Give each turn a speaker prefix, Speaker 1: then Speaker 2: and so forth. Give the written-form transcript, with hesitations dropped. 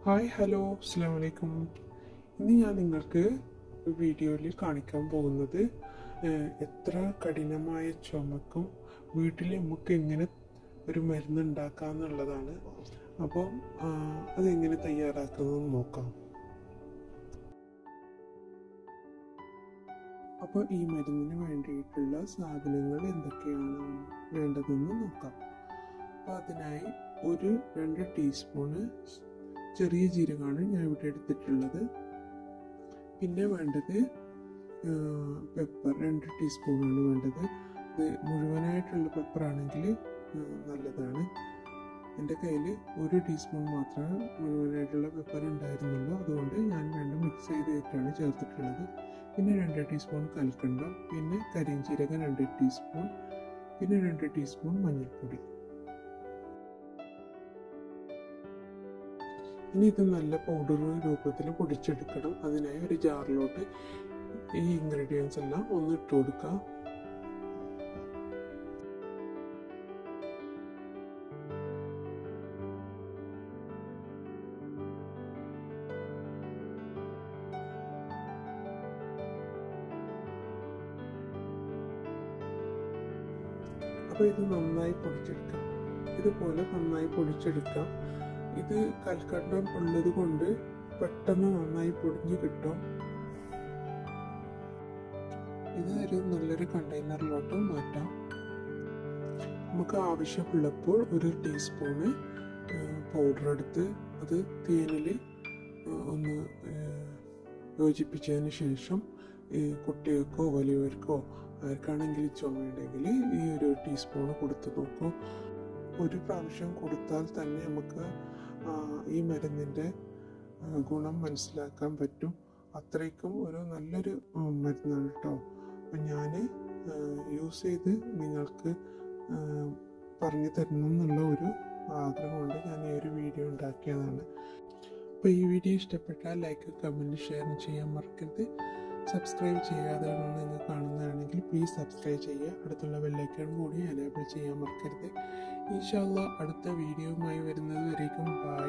Speaker 1: Hi hello അസ്സലാമു അലൈക്കും. ഇന്ന് ഞാൻ നിങ്ങൾക്ക് വീഡിയോയിൽ കാണിക്കാൻ പോകുന്നത് എത്ര കഠിനമായ ചുമക്കും വീട്ടിൽ നമുക്ക് എങ്ങനെ ഒരു മരുന്ന് ഉണ്ടാക്കാം എന്നുള്ളതാണ്. അപ്പോൾ അതെങ്ങനെ തയ്യാറാക്കുന്നതെന്ന് നോക്കാം. അപ്പോൾ ഈ മരുന്നിന് വേണ്ടിയിട്ടുള്ള സാധനങ്ങൾ എന്തൊക്കെയാണ് വേണ്ടതെന്ന് നോക്കാം. അപ്പോൾ അതിനായി 2 ടീസ്പൂണ് ചെറിയ ജീരകമാണ് ഞാൻ ഇവിടെ എടുത്തിട്ടുള്ളത്. പിന്നെ വേണ്ടത് പെപ്പർ 2 ടീസ്പൂണാണ് വേണ്ടത്. ഇത് മുഴുവനായിട്ടുള്ള പെപ്പറാണെങ്കിൽ നല്ലതാണ്. എൻ്റെ കയ്യിൽ 1 ടീസ്പൂൺ മാത്രമേ മുഴുവനായിട്ടുള്ള പെപ്പർ ഉണ്ടായിരുന്നുള്ളൂ. അതുകൊണ്ട് ഞാൻ 2 മിക്സ് ചെയ്തിട്ടാണ് ചേർത്തിട്ടുള്ളത്. പിന്നെ 2 ടീസ്പൂൺ കൽക്കണ്ടം, പിന്നെ കരിഞ്ചീരകം 2 ടീസ്പൂൺ, പിന്നെ 2 ടീസ്പൂൺ മഞ്ഞൾപ്പൊടി. ഇനി ഇത് നല്ല പൗഡർ രൂപത്തിൽ പൊടിച്ചെടുക്കണം. അതിനായി ഒരു ജാറിലോട്ട് ഈ ഇൻഗ്രീഡിയൻസ് എല്ലാം ഒന്ന് ഇട്ട് കൊടുക്കാം. അപ്പോൾ ഇത് നന്നായി പൊടിച്ചെടുക്കാം. ഇതുപോലെ നന്നായി പൊടിച്ചെടുക്കാം. ഇത് കൽക്കണ്ടം ഉള്ളത് കൊണ്ട് പെട്ടെന്ന് നന്നായി പൊടിഞ്ഞ് കിട്ടും. ഇത് നല്ലൊരു കണ്ടെയ്നറിലോട്ട് മാറ്റാം. നമുക്ക് ആവശ്യമുള്ളപ്പോൾ 1 ടീസ്പൂണ് പൗഡർ എടുത്ത് അത് തേനിൽ ഒന്ന് യോജിപ്പിച്ചതിന് ശേഷം കുട്ടികൾക്കോ വലിയവർക്കോ ആർക്കാണെങ്കിലും ചുമയുണ്ടെങ്കിൽ ഈ 1 ടീസ്പൂണ് കൊടുത്ത് നോക്കൂ. 1 പ്രാവശ്യം കൊടുത്താൽ തന്നെ നമുക്ക് ഈ മരുന്നിൻ്റെ ഗുണം മനസ്സിലാക്കാൻ പറ്റും. അത്രയ്ക്കും നല്ലൊരു മരുന്നാണ് കേട്ടോ. അപ്പം ഞാൻ യൂസ് ചെയ്ത് നിങ്ങൾക്ക് പറഞ്ഞു തരണം എന്നുള്ള ഒരു ആഗ്രഹമുണ്ട്. ഞാൻ ഈ ഒരു വീഡിയോ ഉണ്ടാക്കിയതാണ്. അപ്പോൾ ഈ വീഡിയോ ഇഷ്ടപ്പെട്ടാൽ ലൈക്ക്, കമൻറ്റ്, ഷെയർ ചെയ്യാൻ മറക്കരുത്. സബ്സ്ക്രൈബ് ചെയ്യാതെ നിങ്ങൾ കാണുന്നതാണെങ്കിൽ പ്ലീസ് സബ്സ്ക്രൈബ് ചെയ്യുക. അടുത്തുള്ള ബെല്ലൈക്കൺ കൂടി എനേബിൾ ചെയ്യാൻ മറക്കരുത്. ഇൻഷാ അല്ലാഹ് അടുത്ത വീഡിയോയുമായി വരുന്നത് വരേക്കും ബൈ.